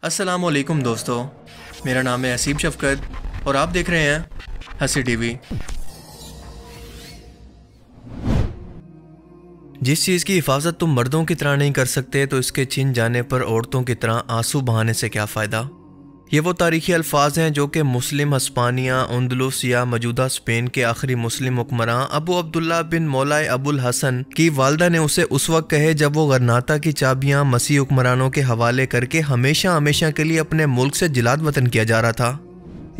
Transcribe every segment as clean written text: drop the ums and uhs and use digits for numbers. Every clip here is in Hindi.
अस्सलामुअलैकुम दोस्तों, मेरा नाम है असीब शफकत और आप देख रहे हैं हंसी टीवी। जिस चीज़ की हिफाजत तुम मर्दों की तरह नहीं कर सकते तो इसके छिन जाने पर औरतों की तरह आंसू बहाने से क्या फ़ायदा। ये वो तारीख़ी अल्फाज हैं जो कि मुस्लिम हस्पानिया, अंदलुस या मौजूदा स्पेन के आखिरी मुस्लिम हुक्मरान अबू अब्दुल्ला बिन मौलाए अबुल हसन की वालदा ने उसे उस वक्त कहे जब वो गरनाता की चाबियां मसीह हुक्मरानों के हवाले करके हमेशा हमेशा के लिए अपने मुल्क से जिलाद वतन किया जा रहा था।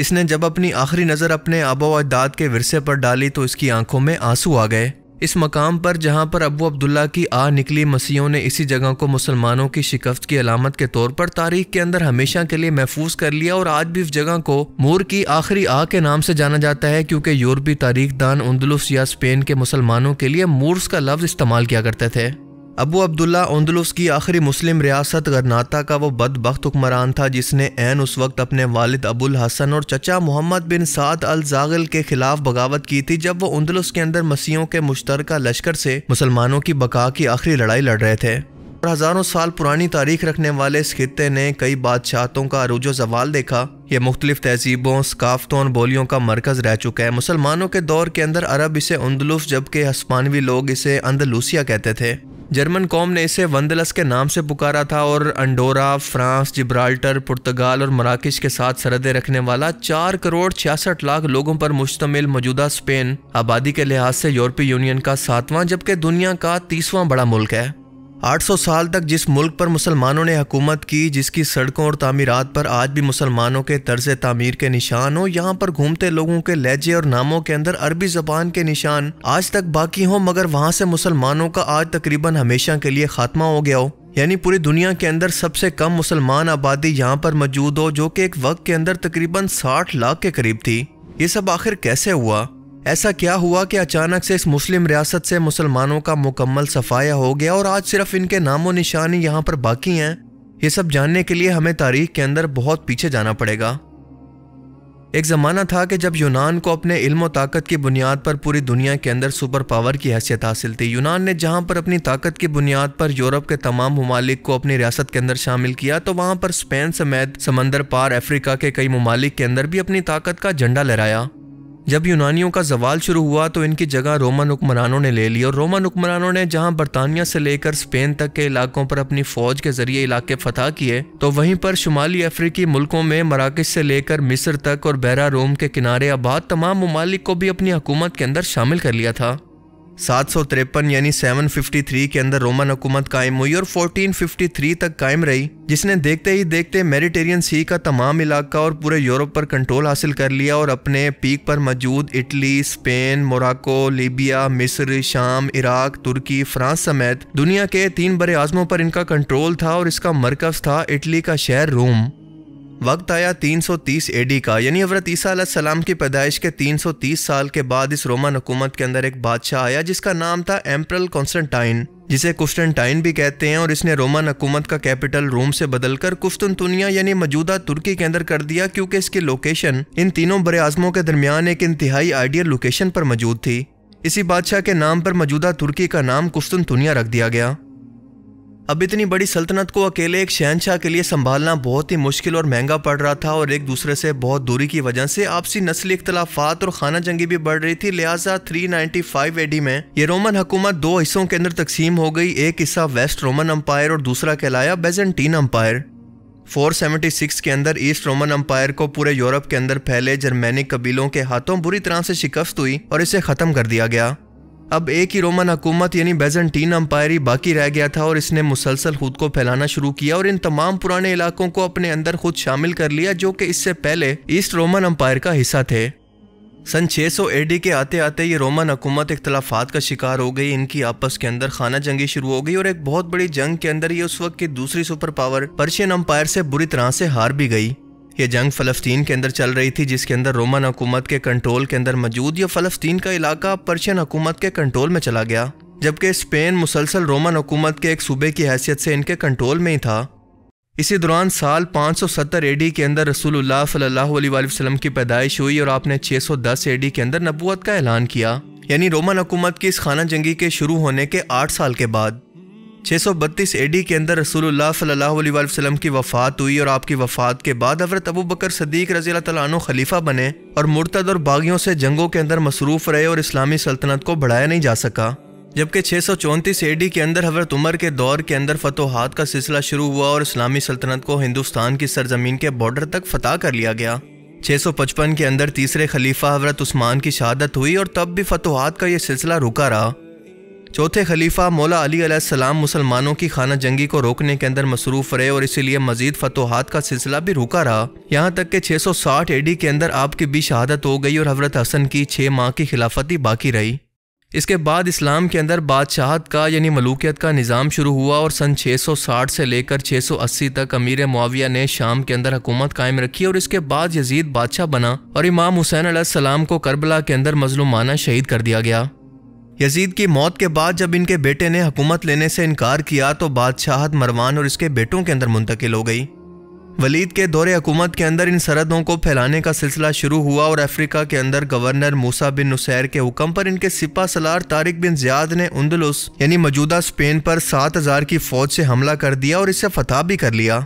इसने जब अपनी आखिरी नज़र अपने आबा व अजदाद के विरसे पर डाली तो इसकी आंखों में आंसू आ गए। इस मकाम पर जहाँ पर अबू अब्दुल्ला की आ निकली, मसीहों ने इसी जगह को मुसलमानों की शिकस्त की अलामत के तौर पर तारीख के अंदर हमेशा के लिए महफूज कर लिया और आज भी इस जगह को मूर की आखिरी आ के नाम से जाना जाता है, क्योंकि यूरोपी तारीखदान अंदलुस या स्पेन के मुसलमानों के लिए मूर्स का लफ्ज इस्तेमाल किया करते थे। अबू अब्दुल्ला अंदलुस की आखिरी मुस्लिम रियासत गरनाता का वो बदबख्त हुक्मरान था जिसने ऐन उस वक्त अपने वालिद अबुल हसन और चचा मोहम्मद बिन साद अल जागिल के खिलाफ बगावत की थी जब वो अंदलुस के अंदर मसीहों के मुश्तरका लश्कर से मुसलमानों की बका की आखिरी लड़ाई लड़ रहे थे। और हज़ारों साल पुरानी तारीख रखने वाले इस खित्ते ने कई बादशाहतों का अरूजो ज़वाल देखा। ये मुख्तलिफ तहजीबों, सकाफ़तों और बोलियों का मरकज़ रह चुका है। मुसलमानों के दौर के अंदर अरब इसे अंदलुस जबकि हस्पानवी लोग इसे अंदलूसिया कहते थे। जर्मन कौम ने इसे वंदलस के नाम से पुकारा था और अंडोरा, फ्रांस, जिब्राल्टर, पुर्तगाल और मराकिश के साथ सरहदें रखने वाला 4 करोड़ 66 लाख लोगों पर मुश्तमिल मौजूदा स्पेन आबादी के लिहाज से यूरोपीय यूनियन का 7वां जबकि दुनिया का 30वां बड़ा मुल्क है। 800 साल तक जिस मुल्क पर मुसलमानों ने हुकूमत की, जिसकी सड़कों और तामीरात पर आज भी मुसलमानों के तर्ज तामीर के निशान हो, यहाँ पर घूमते लोगों के लहजे और नामों के अंदर अरबी ज़बान के निशान आज तक बाकी हो, मगर वहाँ से मुसलमानों का आज तकरीबन हमेशा के लिए खात्मा हो गया हो। यानी पूरी दुनिया के अंदर सबसे कम मुसलमान आबादी यहाँ पर मौजूद हो, जो कि एक वक्त के अंदर तकरीबन 60 लाख के करीब थी। ये सब आखिर कैसे हुआ? ऐसा क्या हुआ कि अचानक से इस मुस्लिम रियासत से मुसलमानों का मुकम्मल सफाया हो गया और आज सिर्फ इनके नामो निशान ही यहाँ पर बाकी हैं? ये सब जानने के लिए हमें तारीख के अंदर बहुत पीछे जाना पड़ेगा। एक ज़माना था कि जब यूनान को अपने इल्म व ताकत की बुनियाद पर पूरी दुनिया के अंदर सुपर पावर की हैसियत हासिल थी। यूनान ने जहाँ पर अपनी ताकत की बुनियाद पर यूरोप के तमाम ममालिक को अपनी रियासत के अंदर शामिल किया, तो वहाँ पर स्पेन समेत समंदर पार अफ्रीका के कई ममालिक के अंदर भी अपनी ताकत का झंडा लहराया। जब यूनानियों का जवाल शुरू हुआ तो इनकी जगह रोमन हुक्मरानों ने ले ली और रोमन हुक्मरानों ने जहां बरतानिया से लेकर स्पेन तक के इलाकों पर अपनी फौज के जरिए इलाके फतह किए, तो वहीं पर शुमाली अफ्रीकी मुल्कों में मराकश से लेकर मिस्र तक और बहरा रोम के किनारे आबाद तमाम ममालिक को भी अपनी हुकूमत के अंदर शामिल कर लिया था। 753 यानी 753 के अंदर रोमन हुकूमत कायम हुई और 1453 तक कायम रही, जिसने देखते ही देखते मेडिटेरियन सी का तमाम इलाका और पूरे यूरोप पर कंट्रोल हासिल कर लिया और अपने पीक पर मौजूद इटली, स्पेन, मोरक्को, लीबिया, मिस्र, शाम, इराक, तुर्की, फ्रांस समेत दुनिया के 3 बड़े आज़मों पर इनका कंट्रोल था और इसका मरकज़ था इटली का शहर रोम। वक्त आया 330 एडी का, यानी हज़रत ईसा अलैहिस्सलाम की पैदाइश के 330 साल के बाद इस रोमन हुकूमत के अंदर एक बादशाह आया जिसका नाम था एम्परर कॉन्स्टेंटाइन, जिसे कुस्टनटाइन भी कहते हैं, और इसने रोमन हुकूमत का कैपिटल रोम से बदलकर कुस्तुनतुनिया यानी मौजूदा तुर्की के अंदर कर दिया, क्योंकि इसकी लोकेशन इन तीनों बड़े आज़मों के दरमियान एक इंतहाई आइडियल लोकेशन पर मौजूद थी। इसी बादशाह के नाम पर मौजूदा तुर्की का नाम कुस्तुनतुनिया रख दिया गया। अब इतनी बड़ी सल्तनत को अकेले एक शहनशाह के लिए संभालना बहुत ही मुश्किल और महंगा पड़ रहा था और एक दूसरे से बहुत दूरी की वजह से आपसी नस्ली इख्तलाफात और खाना जंगी भी बढ़ रही थी। लिहाजा 395 एडी में ये रोमन हुकूमत 2 हिस्सों के अंदर तकसीम हो गई। एक हिस्सा वेस्ट रोमन अम्पायर और दूसरा कहलाया बेजेंटीन अम्पायर। 476 के अंदर ईस्ट रोमन अम्पायर को पूरे यूरोप के अंदर फैले जर्मैनिक कबीलों के हाथों बुरी तरह से शिकस्त हुई और इसे ख़त्म कर दिया गया। अब एक ही रोमन हुकूमत यानी बेजेंटीन अम्पायर ही बाकी रह गया था और इसने मुसलसल खुद को फैलाना शुरू किया और इन तमाम पुराने इलाकों को अपने अंदर खुद शामिल कर लिया जो कि इससे पहले ईस्ट रोमन अम्पायर का हिस्सा थे। सन 600 एडी के आते आते ये रोमन हुकूमत इख्तलाफात का शिकार हो गई। इनकी आपस के अंदर खाना जंगी शुरू हो गई और एक बहुत बड़ी जंग के अंदर ये उस वक्त की दूसरी सुपर पावर पर्शियन अम्पायर से बुरी तरह से हार भी गई। ये जंग फ़लस्तीन के अंदर चल रही थी, जिसके अंदर रोमन हुकूमत के कंट्रोल के अंदर मौजूद ये फ़लस्तीन का इलाका पर्शियन हुकूमत के कंट्रोल में चला गया, जबकि स्पेन मुसलसल रोमन हुकूमत के एक सूबे की हैसियत से इनके कंट्रोल में ही था। इसी दौरान साल 570 एडी के अंदर रसूलुल्लाह सल्लल्लाहु अलैहि वसल्लम की पैदाइश हुई और आपने 610 एडी के अंदर नबूवत का ऐलान किया, यानी रोमन हुकूमत की इस खाना जंगी के शुरू होने के 8 साल के बाद। 632 एडी के अंदर रसूलुल्लाह सल्लल्लाहु अलैहि वसल्लम की वफ़ात हुई और आपकी वफ़ात के बाद हज़रत अबू बकर सिद्दीक़ रज़ी अल्लाह तआला अन्हु खलीफा बने और मुर्तद और बागियों से जंगों के अंदर मसरूफ़ रहे और इस्लामी सल्तनत को बढ़ाया नहीं जा सका। जबकि 634 एडी के अंदर हज़रत उमर के दौर के अंदर फतोहात का सिलसिला शुरू हुआ और इस्लामी सल्तनत को हिंदुस्तान की सरजमीन के बॉर्डर तक फतह कर लिया गया। 655 के अंदर तीसरे खलीफा हज़रत उस्मान की शहादत हुई और तब भी फतोहात का यह सिलसिला रुका रहा। चौथे खलीफा मौला अली अलैहिस्सलाम मुसलमानों की खाना जंगी को रोकने के अंदर मसरूफ़ रहे और इसीलिए मजीद फतोहात का सिलसिला भी रुका रहा, यहाँ तक कि 660 एडी के अंदर आपकी भी शहादत हो गई और हज़रत हसन की 6 माह की खिलाफती बाकी रही। इसके बाद इस्लाम के अंदर बादशाहत का यानी मलूकियत का निज़ाम शुरू हुआ और सन 660 से लेकर 680 तक अमीर मुआविया ने शाम के अंदर हुकूमत कायम रखी और इसके बाद यजीद बादशाह बना और इमाम हुसैन अलैहिस्सलाम को करबला के अंदर मजलूमाना शहीद कर दिया गया। यजीद की मौत के बाद जब इनके बेटे ने हुकूमत लेने से इनकार किया तो बादशाहत मरवान और इसके बेटों के अंदर मुंतकिल हो गई। वलीद के दौरे हुकूमत के अंदर इन सरहदों को फैलाने का सिलसिला शुरू हुआ और अफ्रीका के अंदर गवर्नर मूसा बिन नुसैर के हुक्म पर इनके सिपा सलार तारिक बिन ज़ियाद ने उंदुलुस यानी मौजूदा स्पेन पर 7000 की फौज से हमला कर दिया और इसे फतह भी कर लिया।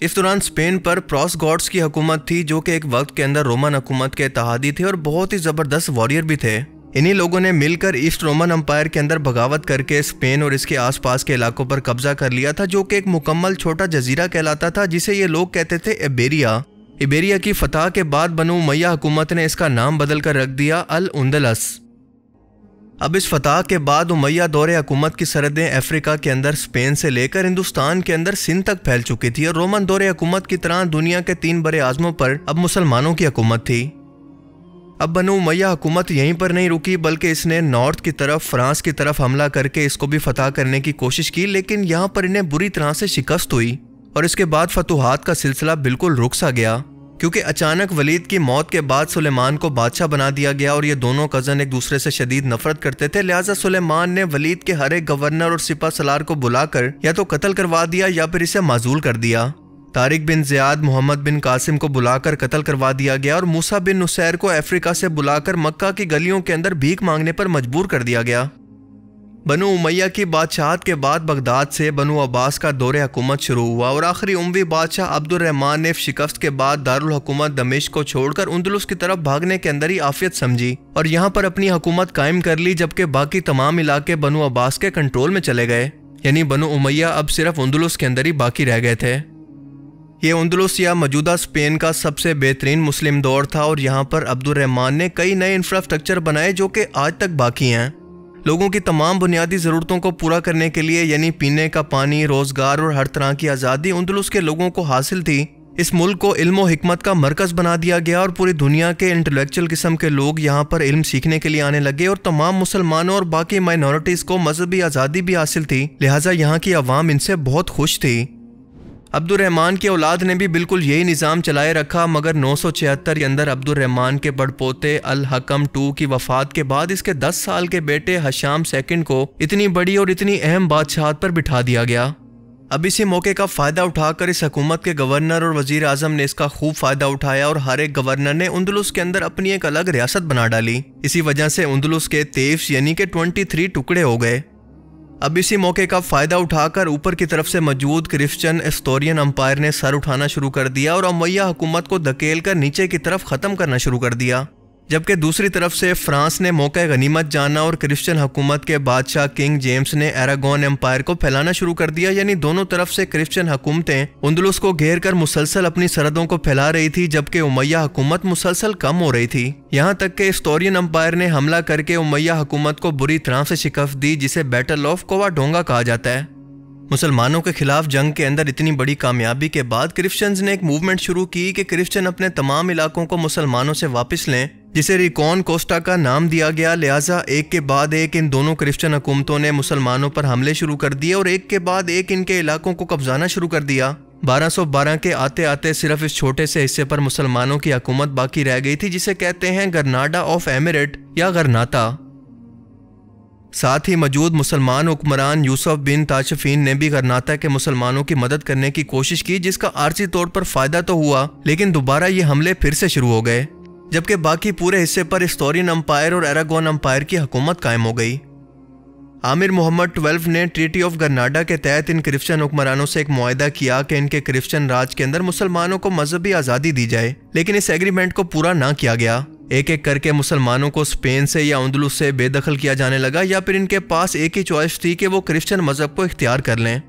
इस दौरान स्पेन पर प्रोसगॉट्स की हुकूमत थी जो कि एक वक्त के अंदर रोमन हुकूमत के इत्तेहादी थे और बहुत ही ज़बरदस्त वॉरियर भी थे। इन्हीं लोगों ने मिलकर ईस्ट रोमन अम्पायर के अंदर बगावत करके स्पेन और इसके आसपास के इलाकों पर कब्जा कर लिया था, जो कि एक मुकम्मल छोटा जजीरा कहलाता था जिसे ये लोग कहते थे इबेरिया। इबेरिया की फतह के बाद बनु उमैया हुकूमत ने इसका नाम बदल कर रख दिया अल उंदलस। अब इस फतह के बाद उमैया दौरे हुकूमत की सरहदें अफ्रीका के अंदर स्पेन से लेकर हिंदुस्तान के अंदर सिंध तक फैल चुकी थी और रोमन दौरे हुकूमत की तरह दुनिया के 3 बड़े आज़मों पर अब मुसलमानों की हुकूमत थी। अब बनु उमैया हुकूमत यहीं पर नहीं रुकी बल्कि इसने नॉर्थ की तरफ फ्रांस की तरफ हमला करके इसको भी फतह करने की कोशिश की, लेकिन यहाँ पर इन्हें बुरी तरह से शिकस्त हुई और इसके बाद फतूहात का सिलसिला बिल्कुल रुक सा गया, क्योंकि अचानक वलीद की मौत के बाद सुलेमान को बादशाह बना दिया गया और ये दोनों कज़न एक दूसरे से शदीद नफरत करते थे। लिहाजा सुलेमान ने वलीद के हर एक गवर्नर और सिपा सलार को बुलाकर या तो कत्ल करवा दिया या फिर इसे माजूल कर दिया। तारिक बिन ज़ियाद मोहम्मद बिन कासिम को बुलाकर कत्ल करवा दिया गया और मूसा बिन नुसैर को अफ्रीका से बुलाकर मक्का की गलियों के अंदर भीख मांगने पर मजबूर कर दिया गया। बनु उमैया की बादशाहत के बाद बगदाद से बनु अब्बास का दौरे हुकूमत शुरू हुआ और आखिरी उमवी बादशाह अब्दुर्रहमान ने शिकस्त के बाद दारुल हुकूमत दमिश्क को छोड़कर उंदुलुस की तरफ भागने के अंदर ही आफियत समझी और यहाँ पर अपनी हुकूमत कायम कर ली, जबकि बाकी तमाम इलाके बनु अब्बास के कंट्रोल में चले गए। यानी बनु उमैया अब सिर्फ उंदुलुस के अंदर ही बाकी रह गए थे। ये उंदुलुस या मौजूदा स्पेन का सबसे बेहतरीन मुस्लिम दौर था और यहाँ पर अब्दुर्रहमान ने कई नए इंफ्रास्ट्रक्चर बनाए जो कि आज तक बाकी हैं। लोगों की तमाम बुनियादी ज़रूरतों को पूरा करने के लिए यानी पीने का पानी, रोज़गार और हर तरह की आज़ादी उंदुलुस के लोगों को हासिल थी। इस मुल्क को इल्म व हिकमत का मरकज़ बना दिया गया और पूरी दुनिया के इंटेलेक्चुअल किस्म के लोग यहाँ पर इल्म सीखने के लिए आने लगे और तमाम मुसलमानों और बाकी माइनॉरिटीज़ को मजहबी आज़ादी भी हासिल थी। लिहाजा यहाँ की आवाम इनसे बहुत खुश थी। अब्दुर्रहमान की औलाद ने भी बिल्कुल यही निज़ाम चलाए रखा, मगर 976 के अंदर अब्दुर्रहमान के बड़पोते अल हकम II की वफ़ात के बाद इसके 10 साल के बेटे हशाम II को इतनी बड़ी और इतनी अहम बादशाहत पर बिठा दिया गया। अब इसी मौके का फ़ायदा उठाकर इस हुकूमत के गवर्नर और वज़ीर आज़म ने इसका खूब फ़ायदा उठाया और हर एक गवर्नर ने उंदुलुस के अंदर अपनी एक अलग रियासत बना डाली। इसी वजह से उंदुलुस के 23 यानी कि 23 टुकड़े हो गए। अब इसी मौके का फ़ायदा उठाकर ऊपर की तरफ से मौजूद क्रिश्चियन एस्टोरियन अम्पायर ने सर उठाना शुरू कर दिया और उमैया हुकूमत को धकेल कर नीचे की तरफ ख़त्म करना शुरू कर दिया, जबकि दूसरी तरफ से फ्रांस ने मौका गनीमत जाना और क्रिश्चियन हुकूमत के बादशाह किंग जेम्स ने अरागोन एम्पायर को फैलाना शुरू कर दिया। यानी दोनों तरफ से क्रिश्चियन हुकूमतें उंदुलुस को घेर कर मुसलसल अपनी सरहदों को फैला रही थी, जबकि उमैया हुकूमत मुसलसल कम हो रही थी। यहाँ तक कि एस्टोरियन एम्पायर ने हमला करके उमैया हुकूमत को बुरी तरह से शिकस्त दी, जिसे बैटल ऑफ कोवाडोंगा कहा जाता है। मुसलमानों के खिलाफ जंग के अंदर इतनी बड़ी कामयाबी के बाद क्रिश्चियंस ने एक मूवमेंट शुरू की कि क्रिश्चियन अपने तमाम इलाकों को मुसलमानों से वापस लें, जिसे रिकॉन कोस्टा का नाम दिया गया। लिहाजा एक के बाद एक इन दोनों क्रिश्चियन हुकूमतों ने मुसलमानों पर हमले शुरू कर दिए और एक के बाद एक इनके इलाकों को कब्जाना शुरू कर दिया। 1212 के आते आते सिर्फ इस छोटे से हिस्से पर मुसलमानों की हुकूमत बाकी रह गई थी, जिसे कहते हैं गरनाडा ऑफ एमिरेट या गरनाता। साथ ही मौजूद मुसलमान हुक्मरान यूसुफ बिन ताशफीन ने भी गरनाता के मुसलमानों की मदद करने की कोशिश की, जिसका आर्जी तौर पर फायदा तो हुआ, लेकिन दोबारा ये हमले फिर से शुरू हो गए, जबकि बाकी पूरे हिस्से पर एस्टोरियन अम्पायर और अरागोन अम्पायर की हुकूमत कायम हो गई। आमिर मोहम्मद 12 ने ट्रीटी ऑफ ग्रेनाडा के तहत इन क्रिश्चियन हुक्मरानों से एक मुआहदा किया कि इनके क्रिश्चियन राज के अंदर मुसलमानों को मजहबी आज़ादी दी जाए, लेकिन इस एग्रीमेंट को पूरा ना किया गया। एक एक करके मुसलमानों को स्पेन से या अंदलुस से बेदखल किया जाने लगा, या फिर इनके पास एक ही चॉइस थी कि वो क्रिश्चियन मजहब को इख्तियार कर लें।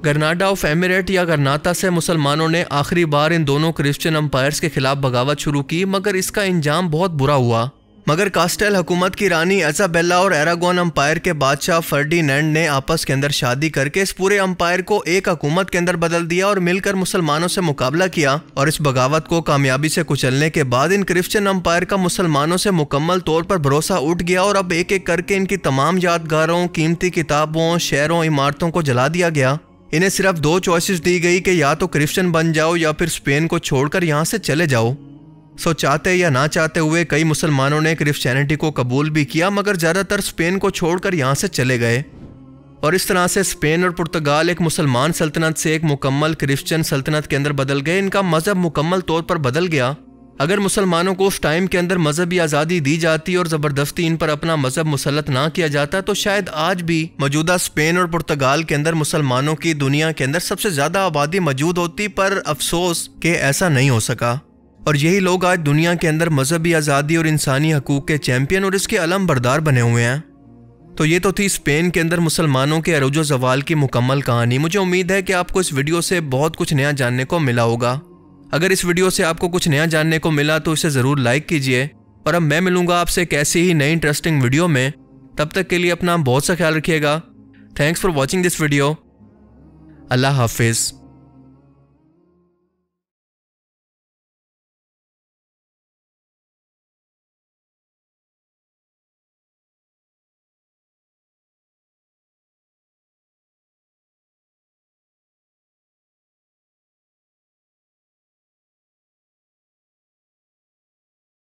ग्रेनाडा ऑफ एमिरेट या गरनाता से मुसलमानों ने आखिरी बार इन दोनों क्रिश्चियन अम्पायर्स के खिलाफ बगावत शुरू की, मगर इसका इंजाम बहुत बुरा हुआ। मगर कास्टेल हुकूमत की रानी इजाबेला और एरागोन अम्पायर के बादशाह फर्डिनेंड ने आपस के अंदर शादी करके इस पूरे अम्पायर को एक हुकूमत के अंदर बदल दिया और मिलकर मुसलमानों से मुकाबला किया। और इस बगावत को कामयाबी से कुचलने के बाद इन क्रिश्चियन अम्पायर का मुसलमानों से मुकम्मल तौर पर भरोसा उठ गया और अब एक एक करके इनकी तमाम यादगारों, कीमती किताबों, शहरों, इमारतों को जला दिया गया। इन्हें सिर्फ 2 चॉइसेस दी गई कि या तो क्रिश्चियन बन जाओ या फिर स्पेन को छोड़कर यहाँ से चले जाओ। चाहते या ना चाहते हुए कई मुसलमानों ने क्रिश्चियनिटी को कबूल भी किया, मगर ज़्यादातर स्पेन को छोड़कर यहाँ से चले गए। और इस तरह से स्पेन और पुर्तगाल एक मुसलमान सल्तनत से एक मुकम्मल क्रिश्चियन सल्तनत के अंदर बदल गए। इनका मज़हब मुकम्मल तौर पर बदल गया। अगर मुसलमानों को उस टाइम के अंदर मजहबी आज़ादी दी जाती और ज़बरदस्ती इन पर अपना मजहब मुसल्लत ना किया जाता, तो शायद आज भी मौजूदा स्पेन और पुर्तगाल के अंदर मुसलमानों की दुनिया के अंदर सबसे ज़्यादा आबादी मौजूद होती। पर अफसोस कि ऐसा नहीं हो सका। और यही लोग आज दुनिया के अंदर मजहबी आज़ादी और इंसानी हकूक़ के चैम्पियन और इसके अलम बरदार बने हुए हैं। तो ये तो थी स्पेन के अंदर मुसलमानों के अरूज व ज़वाल की मुकम्मल कहानी। मुझे उम्मीद है कि आपको इस वीडियो से बहुत कुछ नया जानने को मिला होगा। अगर इस वीडियो से आपको कुछ नया जानने को मिला तो इसे ज़रूर लाइक कीजिए। और अब मैं मिलूंगा आपसे एक ऐसी ही नई इंटरेस्टिंग वीडियो में। तब तक के लिए अपना बहुत सा ख्याल रखिएगा। Thanks for watching this video. अल्लाह हाफिज़।